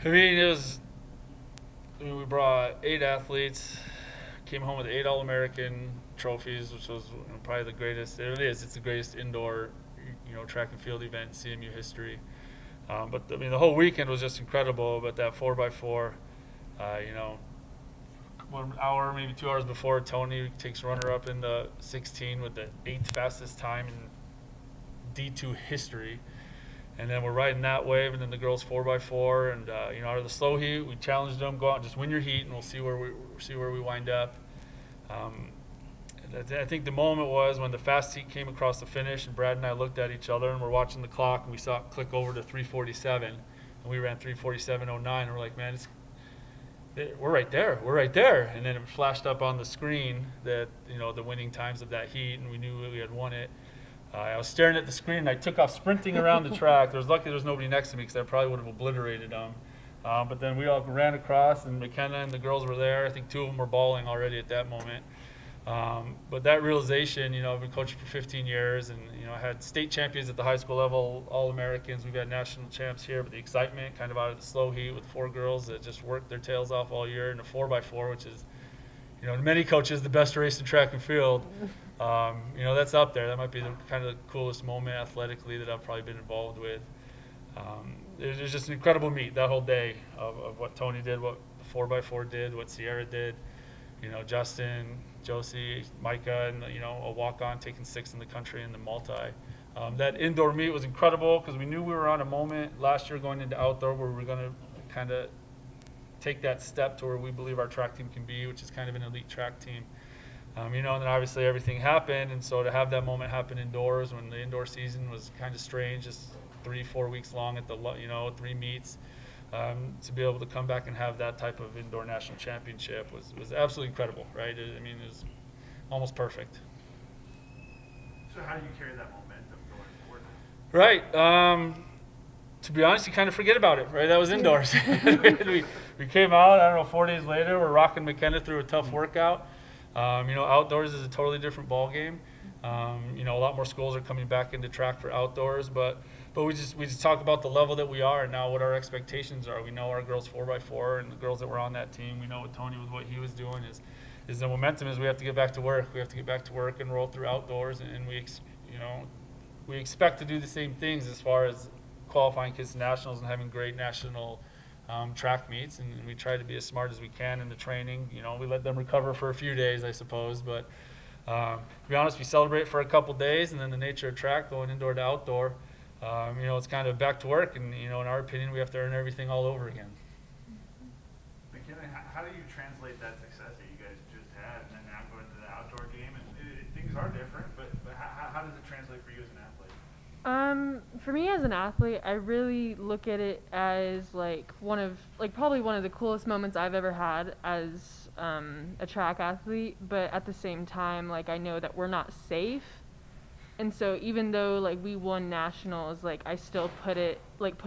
We brought 8 athletes, came home with 8 All-American trophies, which was probably the greatest. It is. It's the greatest indoor, track and field event in CMU history. But the whole weekend was just incredible. But that 4x4, uh, you know, 1 hour, maybe 2 hours before, Tony takes runner-up in the 16 with the 8th fastest time in D2 history. And then we're riding that wave, and then the girls 4x4, and out of the slow heat, we challenged them, go out and just win your heat, and we'll see where we wind up. I think the moment was when the fast heat came across the finish, and Brad and I looked at each other, and we're watching the clock, and we saw it click over to 3:47, and we ran 3:47.09, and we're like, man, we're right there, and then it flashed up on the screen that the winning times of that heat, and we knew we had won it. I was staring at the screen, and I took off sprinting around the track. There was lucky there was nobody next to me because I probably would have obliterated them. But then we all ran across, and McKenna and the girls were there. I think 2 of them were bawling already at that moment. But that realization, I've been coaching for 15 years, and I had state champions at the high school level, All-Americans. We've had national champs here, but the excitement kind of out of the slow heat with 4 girls that just worked their tails off all year, and a 4x4, which is, to many coaches, the best race in track and field. That's up there. That might be the kind of the coolest moment athletically that I've probably been involved with. It was just an incredible meet that whole day of what Tony did, what the 4x4 did, what Sierra did. Justin, Josie, Micah, and a walk-on taking 6th in the country in the multi. That indoor meet was incredible because we knew we were on a moment last year going into outdoor where we were going to kind of take that step to where we believe our track team can be, which is kind of an elite track team. And then obviously everything happened, and so to have that moment happen indoors when the indoor season was kind of strange, just 3-4 weeks long at the 3 meets, to be able to come back and have that type of indoor national championship was absolutely incredible, right? It was almost perfect. So how do you carry that momentum going forward? Right. To be honest, you kind of forget about it, right? That was indoors. we came out, 4 days later, we're rocking McKenna through a tough workout. Outdoors is a totally different ball game. A lot more schools are coming back into track for outdoors, but we just talk about the level that we are and now what our expectations are. We know our girls 4x4 and the girls that were on that team. We know what Tony was, what he was doing is the momentum is we have to get back to work. We have to get back to work and roll through outdoors, and we expect to do the same things as far as qualifying kids to nationals and having great national track meets, and we try to be as smart as we can in the training. We let them recover for a few days, I suppose, but to be honest, we celebrate for a couple days, and then the nature of track going indoor to outdoor, it's kind of back to work, and in our opinion, we have to earn everything all over again. McKenna, how do you translate that success that you guys just had and then now go into the outdoor game? And things are different, but how does it translate for you as an athlete? For me as an athlete, I really look at it as probably one of the coolest moments I've ever had as a track athlete. But at the same time, I know that we're not safe, and so even though we won nationals, I still put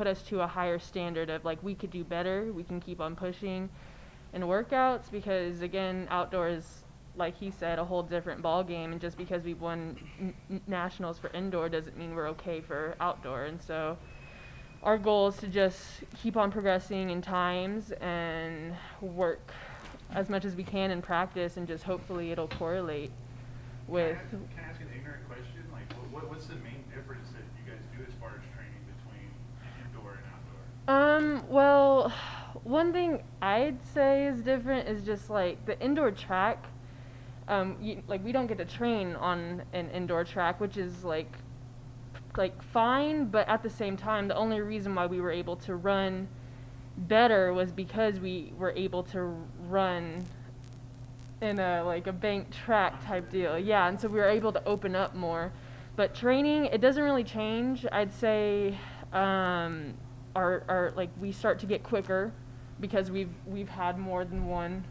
us to a higher standard of we could do better. We can keep on pushing in workouts because again, outdoors, like he said, a whole different ball game, and just because we've won nationals for indoor doesn't mean we're okay for outdoor. And so our goal is to just keep on progressing in times and work as much as we can in practice, and just hopefully it'll correlate with. Can I ask an ignorant question? What's the main difference that you guys do as far as training between indoor and outdoor? Well, one thing I'd say is different is just the indoor track. We don't get to train on an indoor track, which is fine, but at the same time, the only reason why we were able to run better was because we were able to run in a bank track type deal. Yeah, and so we were able to open up more. But training, it doesn't really change. I'd say we start to get quicker because we've had more than one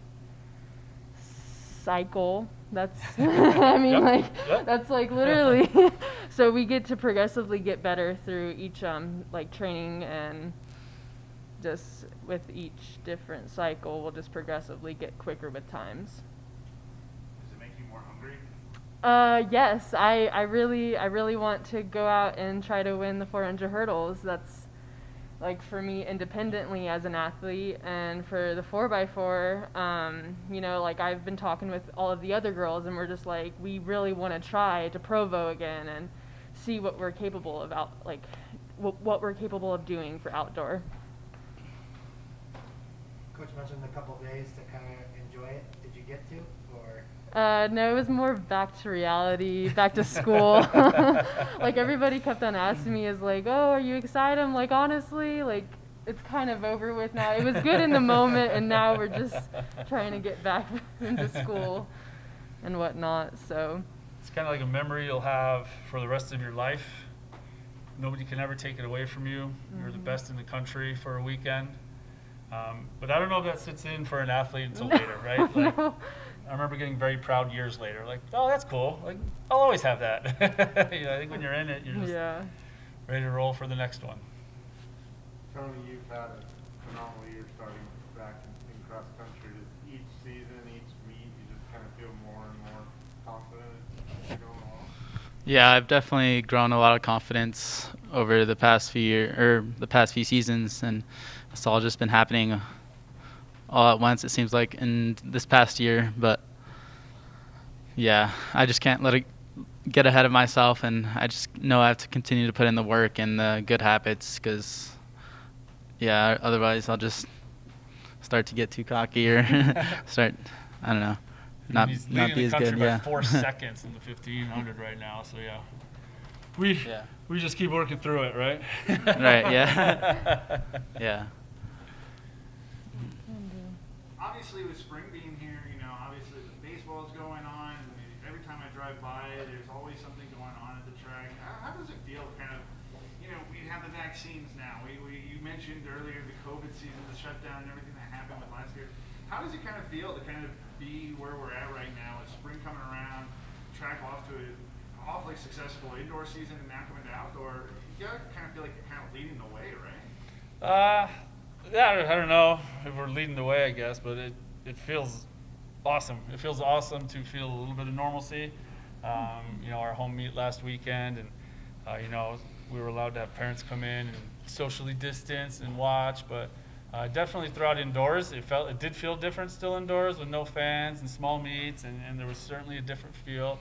cycle. That's that's literally so we get to progressively get better through each training, and just with each different cycle we'll just progressively get quicker with times. Does it make you more hungry? Yes, I really want to go out and try to win the 400 hurdles. like for me independently as an athlete, and for the 4x4, you know, like I've been talking with all of the other girls, and we're just like, we really want to try to Provo again and see what we're capable of what we're capable of doing for outdoor. Coach mentioned a couple of days to kind of enjoy it. Did you get to, or? No, it was more back to reality, back to school. Like everybody kept on asking me, is like, oh, are you excited? I'm like, honestly, like it's kind of over with now. It was good in the moment, and now we're just trying to get back into school and whatnot. So It's kind of like a memory you'll have for the rest of your life. Nobody can ever take it away from you. You're the best in the country for a weekend. But I don't know if that sits in for an athlete until later, right? Like, I remember getting very proud years later, like, oh, that's cool. Like, I'll always have that. I think when you're in it, you're just ready to roll for the next one. Tony, you've had a phenomenal year starting back in cross country. Does each season, each meet, you just kind of feel more and more confident as you're going along? Yeah, I've definitely grown a lot of confidence over the past few seasons, and it's all just been happening all at once, it seems like, in this past year. But yeah, I just can't let it get ahead of myself, and I just know I have to continue to put in the work and the good habits, because yeah, otherwise I'll just start to get too cocky or start, I don't know, not He's be leading as the country good. by Yeah. 4 seconds in the 1500 right now. So yeah, we just keep working through it, right? Right. Yeah. Yeah. Obviously, with spring being here, you know, obviously the baseball is going on, and every time I drive by, there's always something going on at the track. How does it feel, kind of, you know, we have the vaccines now. You mentioned earlier the COVID season, the shutdown, and everything that happened with last year. How does it kind of feel to kind of be where we're at right now, with spring coming around, track off to an awfully successful indoor season, and now coming to outdoor? You gotta kind of feel like you're kind of leading the way, right? Yeah, I don't know if we're leading the way, I guess, but it feels awesome. It feels awesome to feel a little bit of normalcy. You know, our home meet last weekend, and you know, we were allowed to have parents come in and socially distance and watch, but definitely throughout indoors, it did feel different still indoors with no fans and small meets, and there was certainly a different feel.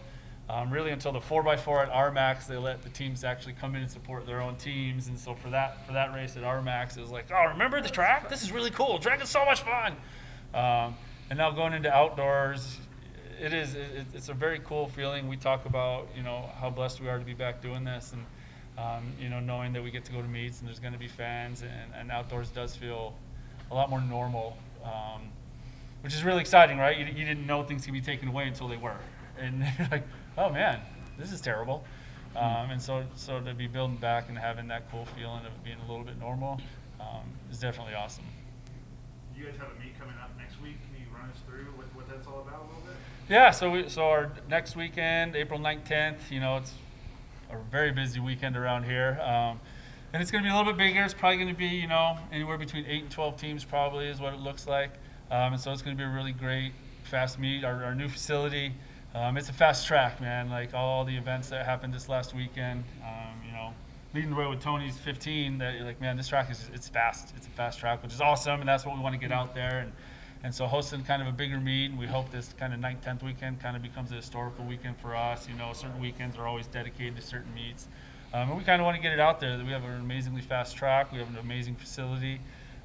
Really until the 4x4 at RMAX, they let the teams actually come in and support their own teams. And so for that race at RMAX, it was like, oh, remember the track? This is really cool. Track is so much fun. And now going into outdoors, it's a very cool feeling. We talk about, you know, how blessed we are to be back doing this, and you know, knowing that we get to go to meets and there's going to be fans, and outdoors does feel a lot more normal, which is really exciting, right? You didn't know things could be taken away until they were. And you're like, oh man, this is terrible. And so to be building back and having that cool feeling of it being a little bit normal is definitely awesome. You guys have a meet coming up next week. Can you run us through what that's all about a little bit? Yeah, so our next weekend, April 9th, 10th, you know, it's a very busy weekend around here. And it's going to be a little bit bigger. It's probably going to be, you know, anywhere between 8 and 12 teams probably is what it looks like. And so it's going to be a really great fast meet. Our new facility. It's a fast track, man. Like all the events that happened this last weekend, you know, leading the way with Tony's 15. That you're like, man, this track it's fast. It's a fast track, which is awesome, and that's what we want to get out there. And so hosting kind of a bigger meet, and we hope this kind of 9th, 10th weekend kind of becomes a historical weekend for us. You know, certain weekends are always dedicated to certain meets, and we kind of want to get it out there that we have an amazingly fast track. We have an amazing facility.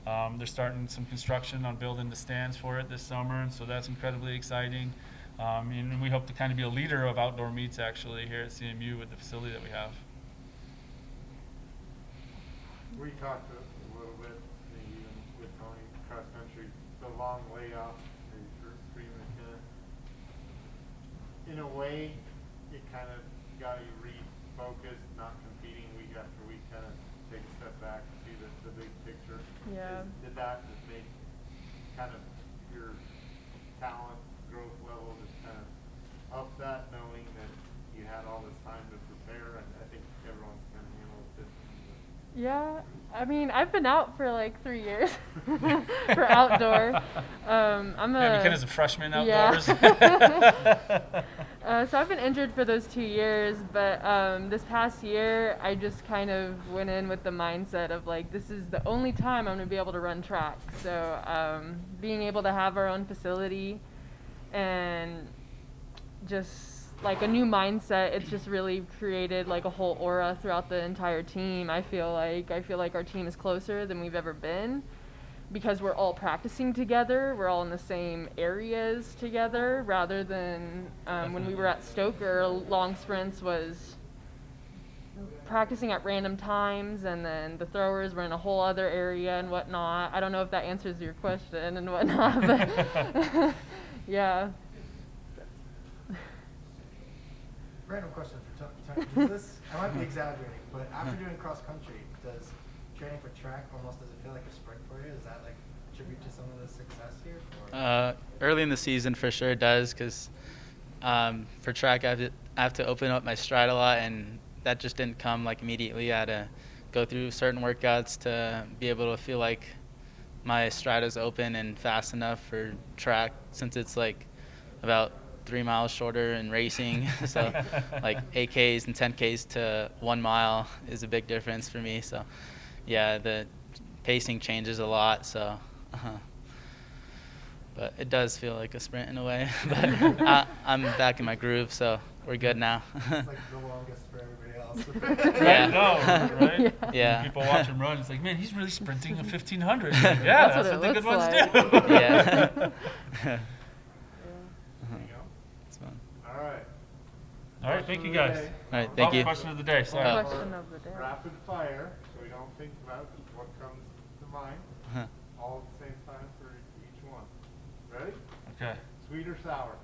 They're starting some construction on building the stands for it this summer, and so that's incredibly exciting. And we hope to kind of be a leader of outdoor meets actually here at CMU with the facility that we have. We talked a little bit, maybe even with Tony, cross country, the long layoff for you, McKenna. In a way, it kind of got you refocused, not competing week after week, kind of take a step back and see the big picture. Yeah. Did that just make kind of your talent growth level just kind of up that, knowing that you had all this time to prepare? And I think everyone's kind of handled it differently. Yeah, I mean, I've been out for like 3 years for outdoor. McKenna's a freshman yeah. outdoors. So I've been injured for those 2 years, but this past year I just kind of went in with the mindset of like, this is the only time I'm gonna be able to run track. So being able to have our own facility and just like a new mindset, it's just really created like a whole aura throughout the entire team. I feel like our team is closer than we've ever been, because we're all practicing together, we're all in the same areas together, rather than when we were at Stoker, long sprints was practicing at random times, and then the throwers were in a whole other area and whatnot. I don't know if that answers your question and whatnot, but yeah. Random question for Tony. Does this, I might be exaggerating, but after doing cross country, does training for track almost, does it feel like a sprint for you? Does that like attribute to some of the success here? Or? Early in the season, for sure it does, because for track I have to open up my stride a lot, and that just didn't come like immediately. I had to go through certain workouts to be able to feel like my stride is open and fast enough for track, since it's like about 3 miles shorter in racing. So like 8Ks and 10Ks to 1 mile is a big difference for me. So yeah, the pacing changes a lot. So but it does feel like a sprint in a way. But I'm back in my groove, so we're good now. It's like the longest for everybody else. Yeah. No, right? Yeah. People watch him run. It's like, man, he's really sprinting a 1500. Yeah, That's that's, what what it the good looks ones like. do. Yeah. There you go. It's fun. All right. All right, thank you guys. All right, thank you. Question of the day. Sorry. Question of the day. Rapid fire, so we don't think about what comes to mind, Huh. all at the same time for each one. Ready? Okay. Sweet or sour?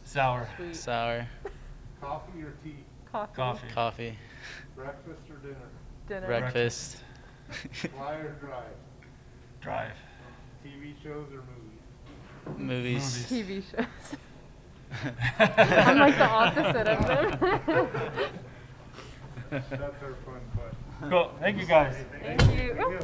Sour. Sweet. Sour. Coffee or tea? Coffee. Coffee. Coffee. Breakfast or dinner? Dinner. Breakfast. Fly or drive? Drive. TV shows or movies? Movies. TV shows. I'm like the opposite of them. That's our fun question. Cool. Thank you guys. Thank you. Thank you.